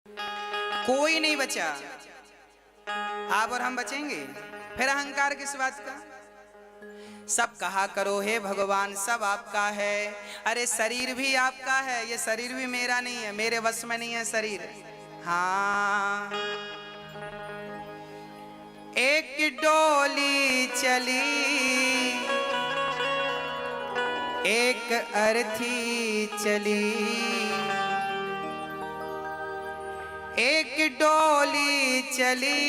कोई नहीं बचा। आप और हम बचेंगे? फिर अहंकार किस बात का? सब कहा करो हे भगवान सब आपका है। अरे शरीर भी आपका है, ये शरीर भी मेरा नहीं है, मेरे वश में नहीं है शरीर। हाँ, एक डोली चली एक अर्थी चली, एक डोली चली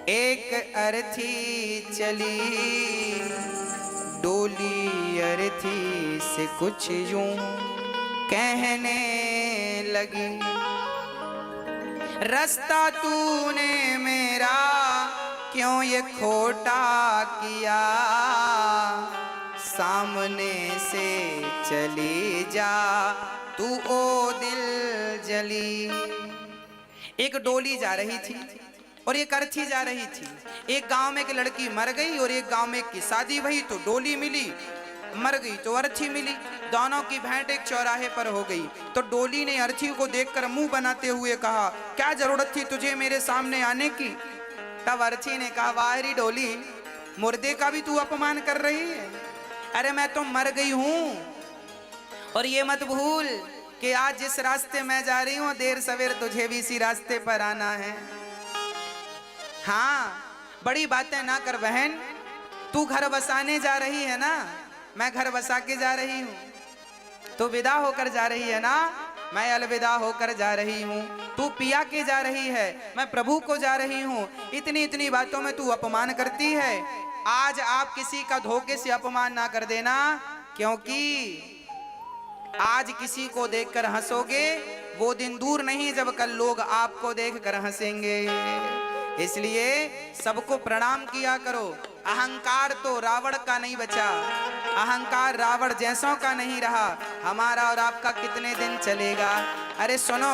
एक अर्थी चली, डोली अर्थी से कुछ यूं कहने लगी, रास्ता तूने मेरा क्यों ये खोटा किया, सामने से चली जा तू ओ दिल जली। एक डोली जा रही थी और एक अर्थी जा रही थी। एक गांव में एक लड़की मर गई और एक गांव में एक की शादी हुई, तो डोली मिली, मर गई तो अर्थी मिली। दोनों की भेंट एक चौराहे पर हो गई। तो डोली ने अर्थी को देखकर मुंह बनाते हुए कहा, क्या जरूरत थी तुझे मेरे सामने आने की? तब अर्थी ने कहा, वाह डोली, मुर्दे का भी तू अपमान कर रही है। अरे मैं तो मर गई हूं, और ये मत भूल कि आज जिस रास्ते मैं जा रही हूं देर सवेर तुझे भी इसी रास्ते पर आना है। हाँ, बड़ी बातें ना कर बहन, तू घर बसाने जा रही है ना, मैं घर बसा के जा रही हूँ। तू विदा होकर जा रही है ना, मैं अलविदा होकर जा रही हूँ। तू पिया के जा रही है, मैं प्रभु को जा रही हूँ। इतनी इतनी बातों में तू अपमान करती है। आज आप किसी का धोखे से अपमान ना कर देना, क्योंकि आज किसी को देखकर हंसोगे, वो दिन दूर नहीं जब कल लोग आपको देखकर हंसेंगे। इसलिए सबको प्रणाम किया करो। अहंकार तो रावण का नहीं बचा, अहंकार रावण जैसों का नहीं रहा। हमारा और आपका कितने दिन चलेगा? अरे सुनो,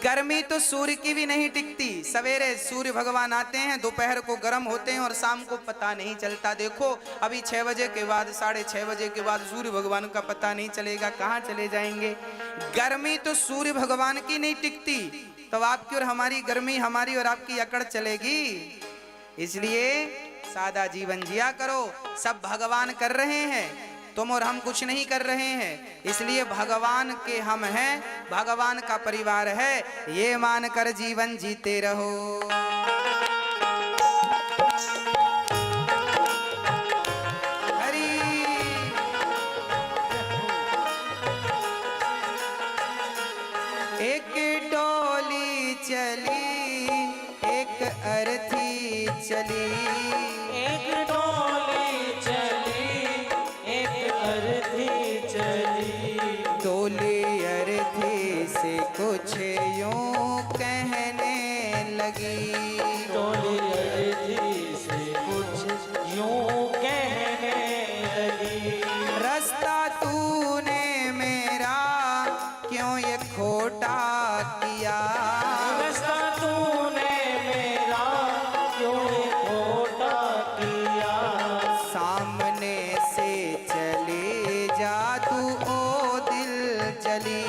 गर्मी तो सूर्य की भी नहीं टिकती। सवेरे सूर्य भगवान आते हैं, दोपहर को गर्म होते हैं और शाम को पता नहीं चलता। देखो अभी 6 बजे के बाद, 6:30 बजे के बाद सूर्य भगवान का पता नहीं चलेगा, कहाँ चले जाएंगे। गर्मी तो सूर्य भगवान की नहीं टिकती, तो आपकी और हमारी गर्मी, हमारी और आपकी अकड़ चलेगी। इसलिए सादा जीवन जिया करो। सब भगवान कर रहे हैं, तुम और हम कुछ नहीं कर रहे हैं। इसलिए भगवान के हम हैं, भगवान का परिवार है, ये मानकर जीवन जीते रहो। हरि एक डोली चली एक अर्थी चली, एक डोली चली एक अर्थी चली, डोली अर्थी से कुछ यूं कहने लगी, डोली अर्थी से कुछ यूं कहने लगी, रास्ता तूने मेरा क्यों ये खोटा किया, रास्ता तूने मेरा क्यों ये खोटा किया, सामने से चले जा तू ओ दिल जली,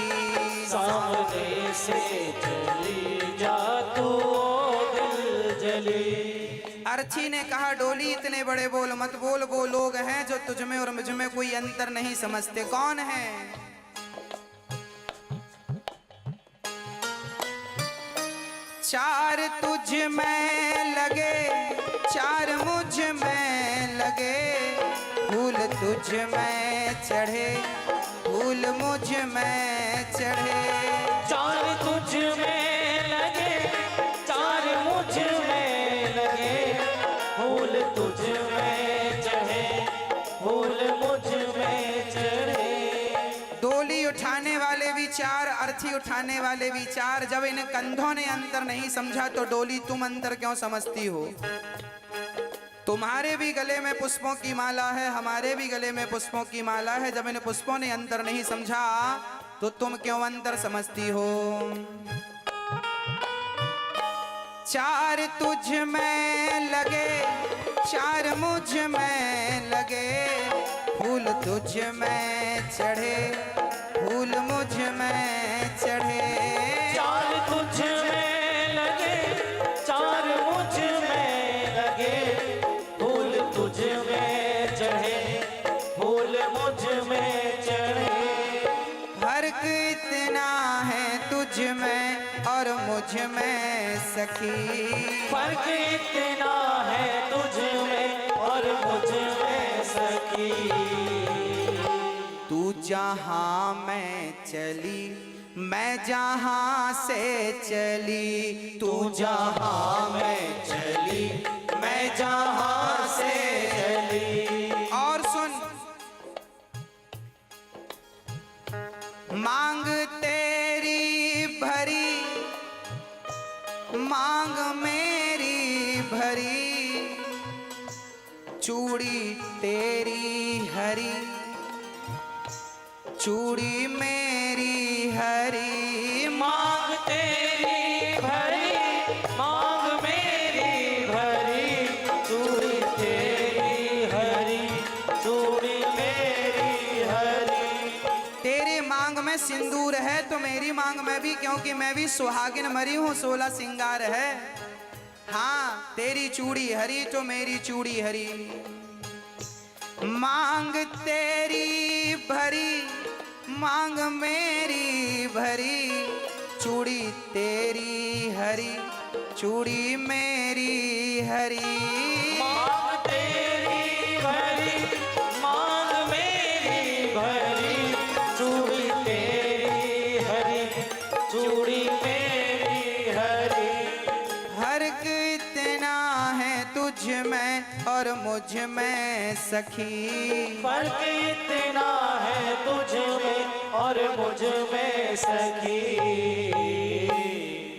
सामने से चली जा तू दिल जली। अर्थी ने कहा, डोली इतने बड़े बोल मत बोल, वो लोग हैं जो तुझ में और मुझ में कोई अंतर नहीं समझते। कौन है? चार तुझ में लगे, चार मुझ में लगे, फूल तुझ में चढ़े, फूल मुझ में चढ़े, चार तुझ में लगे, चार मुझ में लगे, फूल तुझ में चढ़े, फूल मुझ में चढ़े। डोली उठाने वाले भी चार, अर्थी उठाने वाले भी चार। जब इन कंधों ने अंतर नहीं समझा तो डोली तुम अंतर क्यों समझती हो? तुम्हारे भी गले में पुष्पों की माला है, हमारे भी गले में पुष्पों की माला है। जब इन पुष्पों ने अंतर नहीं समझा तो तुम क्यों अंतर समझती हो? चार तुझ में लगे, चार मुझ में लगे, फूल तुझ में चढ़े, फूल मुझ में चढ़े। चार तुझ में लगे, चार मुझ में लगे, फूल तुझ में चढ़े, फूल मुझ में चढ़े। फर्क इतना है तुझ में और मुझ में सखी, फर्क इतना है तुझ में और मुझ में सखी। तू जहाँ मैं चली मैं जहाँ से चली, तू जहाँ मैं चली मैं जहाँ से चली। और सुन, मांग तेरी भरी मांग मेरी भरी, चूड़ी तेरी हरी चूड़ी मेरी हरी। मांग तेरी भरी, मांग मेरी भरी, चूड़ी तेरी हरी, चूड़ी मेरी हरी। तेरी मांग में सिंदूर है तो मेरी मांग में भी, क्योंकि मैं भी सुहागिन मरी हूँ, 16 सिंगार है। हाँ, तेरी चूड़ी हरी तो मेरी चूड़ी हरी। मांग तेरी भरी मांग मेरी भरी, चूड़ी तेरी हरी चूड़ी मेरी हरी। मांग तेरी भरी, मांग मेरी भरी, चूड़ी तेरी हरी, चूड़ी मेरी हरी। फर्क इतना है तुझ में और मुझ में सखी, फर्क इतना है तुझ में और मुझ में सखी।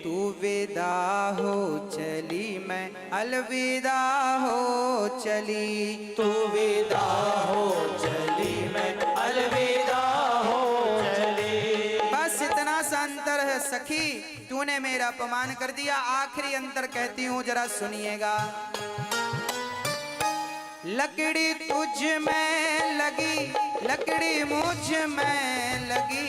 तू विदा हो चली मैं अलविदा हो चली, तू विदा हो चली मैं अलविदा हो चली। बस इतना सा अंतर है सखी, तूने मेरा अपमान कर दिया। आखिरी अंतर कहती हूँ, जरा सुनिएगा। लकड़ी तुझ में लगी लकड़ी मुझ में लगी,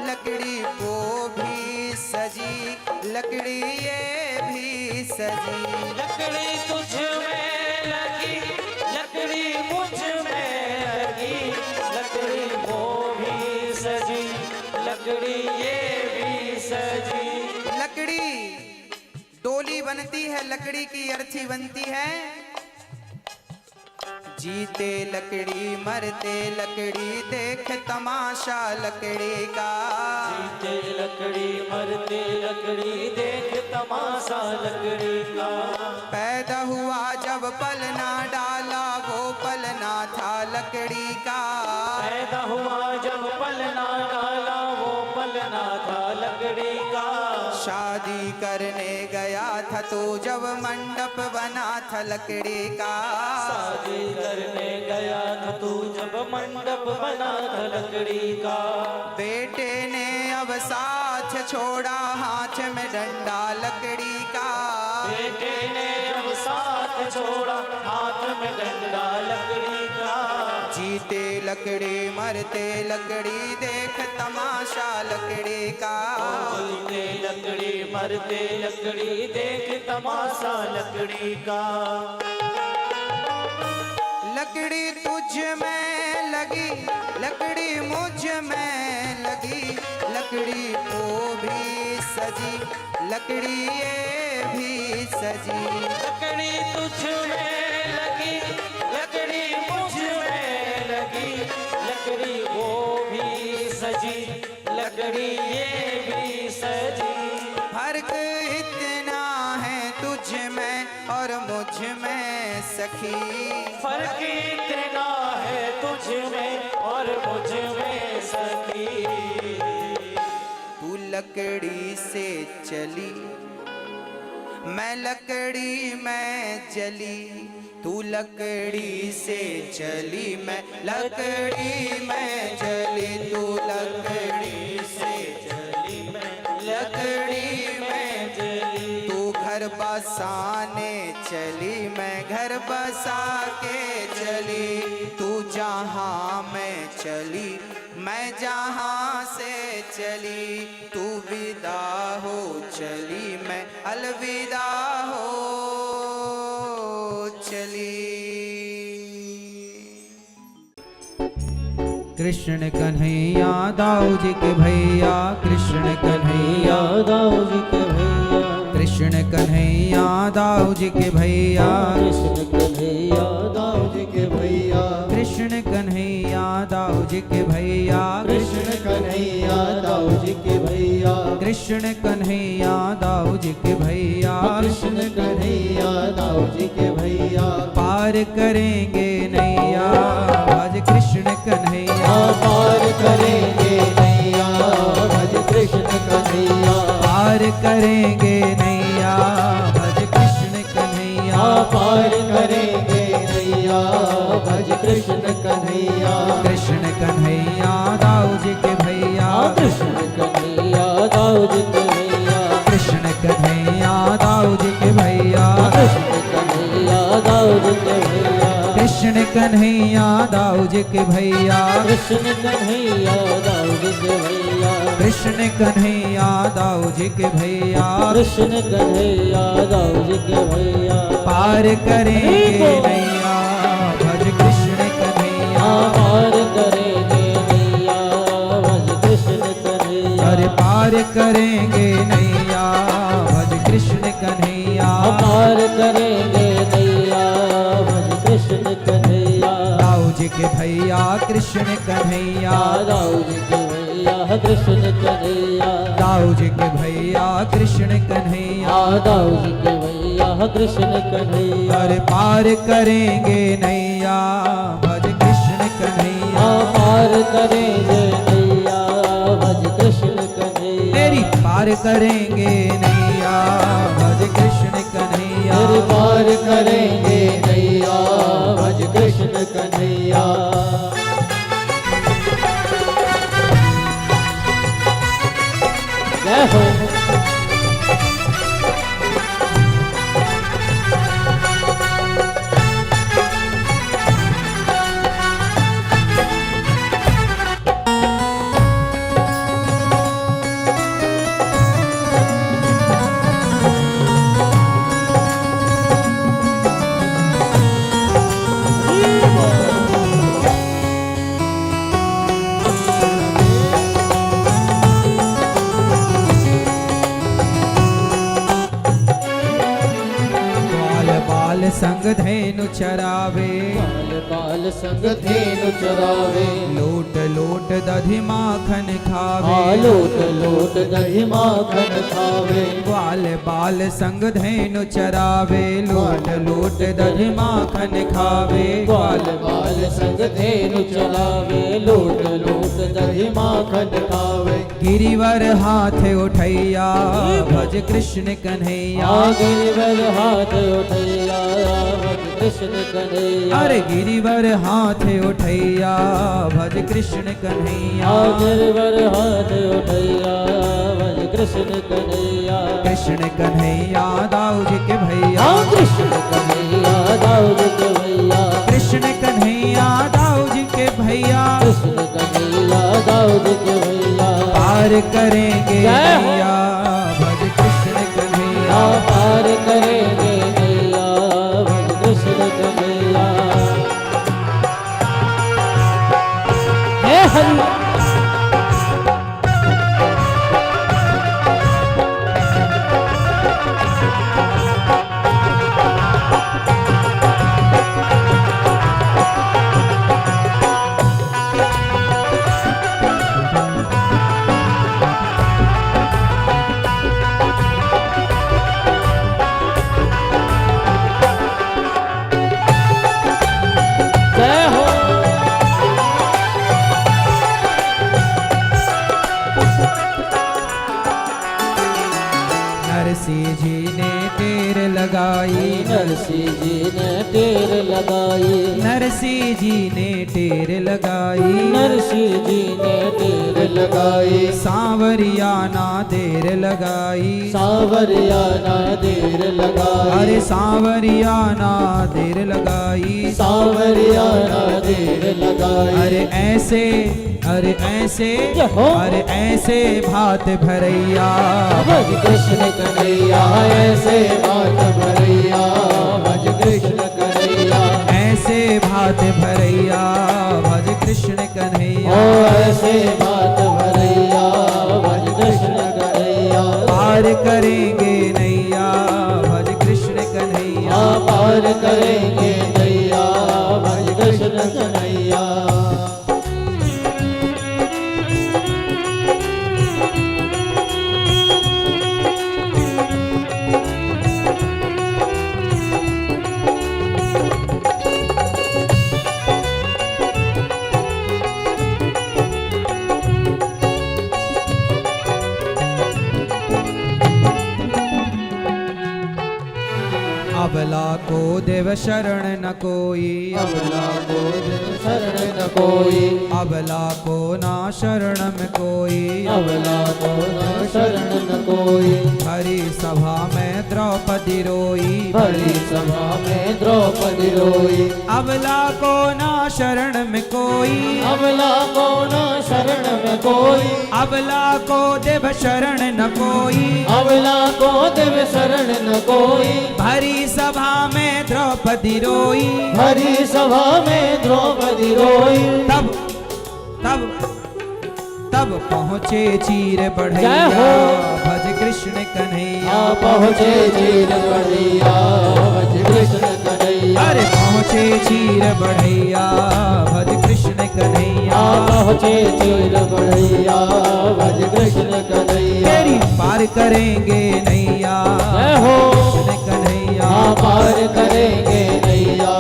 लकड़ी वो भी सजी लकड़ी ये भी सजी। लकड़ी तुझ में लगी, लकड़ी मुझ में लगी, लकड़ी वो भी सजी, लकड़ी ये भी सजी। लकड़ी डोली बनती है, लकड़ी की अर्थी बनती है। जीते लकड़ी मरते लकड़ी, देख तमाशा लकड़ी का। जीते लकड़ी मरते लकड़ी, देख तमाशा लकड़ी का। पैदा हुआ जब पलना डाला, वो पलना था लकड़ी का। पैदा हुआ जब पलना डाला, वो पलना था लकड़ी का। शादी करने गया था तो जब मंडप बना था लकड़ी का। शादी करने गया था तू जब मंडप बना था लकड़ी का। बेटे ने अब साथ छोड़ा, हाथ में डंडा लकड़ी का। बेटे ने अब साथ छोड़ा, हाथ में डंडा लकड़ी का। जीते लकड़ी मरते लकड़ी, देख तमाशा लकड़ी का। जीते लकड़ी मरते लकड़ी, देख तमाशा लकड़ी का। लकड़ी तुझ में लगी लकड़ी मुझ में लगी, लकड़ी वो भी सजी लकड़ी ये भी सजी। लकड़ी तुझ में लगी, लकड़ी मुझ में लगी, लकड़ी वो भी सजी, लकड़ी ये भी सजी। फर्क इतना है तुझ में और मुझ में सखी, फर्क इतना है तुझ में और मुझ में सखी। तू लकड़ी से चली मैं लकड़ी में जली, तू लकड़ी से चली मैं लकड़ी में जली, तू लकड़ी से चली मैं लकड़ी में जली। तू घर बसाने चली मैं घर बसा के चली, तू जहाँ मैं चली मैं जहाँ से चली तू विदा हो चली, मैं अलविदा हो चली। कृष्ण कन्हैया दाऊ जी के भैया, कृष्ण कन्हैया दाऊ जी के भैया, कृष्ण कन्हैया दाऊ जी के भैया, कृष्ण कन्हैया दाऊ जी के भैया, कृष्ण कन्हैया दाऊ जी के भैया, कृष्ण कन्हैया दाऊ जी के भैया, कृष्ण कन्हैया दाऊ जी के भैया, कृष्ण कन्हैया दाऊ जी के भैया, पार करेंगे नैया भज कृष्ण कन्हैया, पार करेंगे नैया भज कृष्ण कन्हैया, पार करेंगे नैया भज कृष्ण कन्हैया, पार करेंगे नैया भज कृष्ण कन्हैया, कृष्ण कन्हैया दाऊ जी के भैया, कृष्ण कन्हैया दाऊ जी के भैया, कृष्ण कन्हैया दाऊ जी के भैया, कृष्ण कन्हैया दाऊ जी के भैया, कृष्ण कन्हैया दाऊ जी के भैया, कृष्ण कन्हैया दाऊ जी के भैया, कृष्ण कन्हैया दाऊ जी के भैया, कृष्ण कन्हैया दाऊ जी के भैया, पार करेंगे नैया भज कृष्ण कन्हैया, पार करेंगे नैया भज कृष्ण कन्हैया, अरे पार करेंगे नैया भज कृष्ण कन्हैया, पार करेंगे नैया भज कृष्ण कन्हैया, दाऊ जी के भैया कृष्ण कन्हैया, दाऊ जी के भैया कृष्ण कन्हैया, दाऊ जी के भैया कृष्ण कन्हैया, दाऊ जी के भैया कृष्ण कन्हैया, अरे पार करेंगे नैया भज कृष्ण कन्हैया, पार करेंगे नैया भज कृष्ण कन्हैया, मेरी पार करेंगे नैया भज कृष्ण कन्हैया, पार करेंगे नैया भज कृष्ण कन्हैया। जय हो संग धेनु चरावे, बाल बाल संग धेनु चरावे, लोट लोट दधि माखन खावे, लोट लोट दही माखन खावे, बाल बाल संग धेनु चरावे, लोट लोट दधि माखन खावे, बाल बाल संग धेनु चरावे, लोट लोट दही माखन खावे, गिरिवर हाथ उठैया भज कृष्ण कन्हैया, गिरिवर हाथ उठैया भज कृष्ण कन्हैया, अरे गिरिवर हाथ उठैया भज कृष्ण कन्हैया, गिरिवर हाथ उठैया भज कृष्ण कन्हैया, कृष्ण कन्हैया दाऊ जी के भैया, कृष्ण कन्हैया दाऊ जी के भैया, कृष्ण कन्हैया दाऊ जी के भैया, कृष्ण कन्हैया दाऊ जी के भैया, पार करेंगे नैया भज कृष्ण कन्हैया, पार करेंगे नैया भज कृष्ण कन्हैया। हे हरि जय हो नरसिंह जी ने टेर लगाई, नरसिंह जी ने टेर लगाई, नरसिंह जी ने टेर लगाई, नरसिंह जी ने टेर लगाई, सांवरिया ना देर लगाई, सांवरिया ना देर लगाई, अरे सांवरिया ना देर लगाई, सांवरिया ना देर लगाई, अरे ऐसे अरे ऐसे भात भरैया, भज कृष्ण कन्हैया, ऐसे बात भरैया, भज कृष्ण कन्हैया, ऐसे भात भरैया, भज कृष्ण कन्हैया, ओ ऐसे बात भरैया, भज कृष्ण कन्हैया, पार करेंगे नैया, भज कृष्ण कन्हैया, पार करेंगे नैया, भज कृष्ण कन्हैया। अबला को देव शरण न कोई, अबला को देव शरण न कोई, अबला को ना शरण में कोई, अबला को न शरण न कोई, हरि सभा में द्रौपदी रोई, भरी सभा में द्रौपदी रोई, अबला को ना शरण में कोई, अबला को न शरण में कोई, अबला को देव शरण न कोई, अबला को देव शरण न कोई, भरी सभा में द्रौपदी रोई, भरी सभा में द्रौपदी रोई, तब तब तब पहुँचे चीर जय बढ़ैया, हो। भज कृष्ण कन्हैया, पहुँचे चीर बढ़ैया, भज कृष्ण कन्हैया, अरे पहुँचे चीर बढ़ैया, भज कृष्ण कन्हैया, पहुँचे चीर बढ़ैया, भज कृष्ण कन्हैया, तेरी पार करेंगे नैया, जय हो। कृष्ण कन्हैया, पार करेंगे नैया,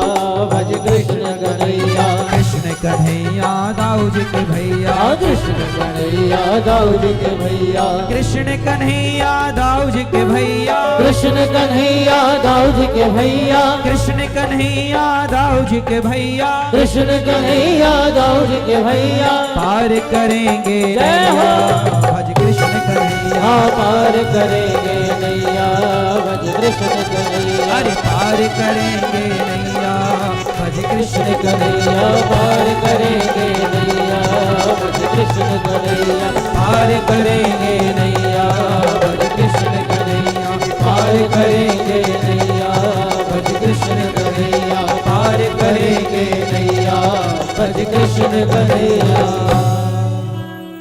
भज कृष्ण कन्हैया, कृष्ण कन्हैया दाऊ जी के भैया, कृष्ण कन्हैया, दाऊद के भैया, कृष्ण कन्हैया दाऊ जी के भैया, कृष्ण कन्हैया, दाऊद के भैया, कृष्ण कन्हैया दाऊ जी के भैया, कृष्ण कन्हैया, दाऊद के भैया, पार करेंगे जय हो। नैया, भज कृष्ण कन्हैया, पार करेंगे नैया, भज कृष्ण कन्हैया, अरे पार करेंगे नैया, भज कृष्ण कन्हैया, पार करेंगे नैया, भज कृष्ण कन्हैया, पार करेंगे नैया, भज कृष्ण कन्हैया, पार करेंगे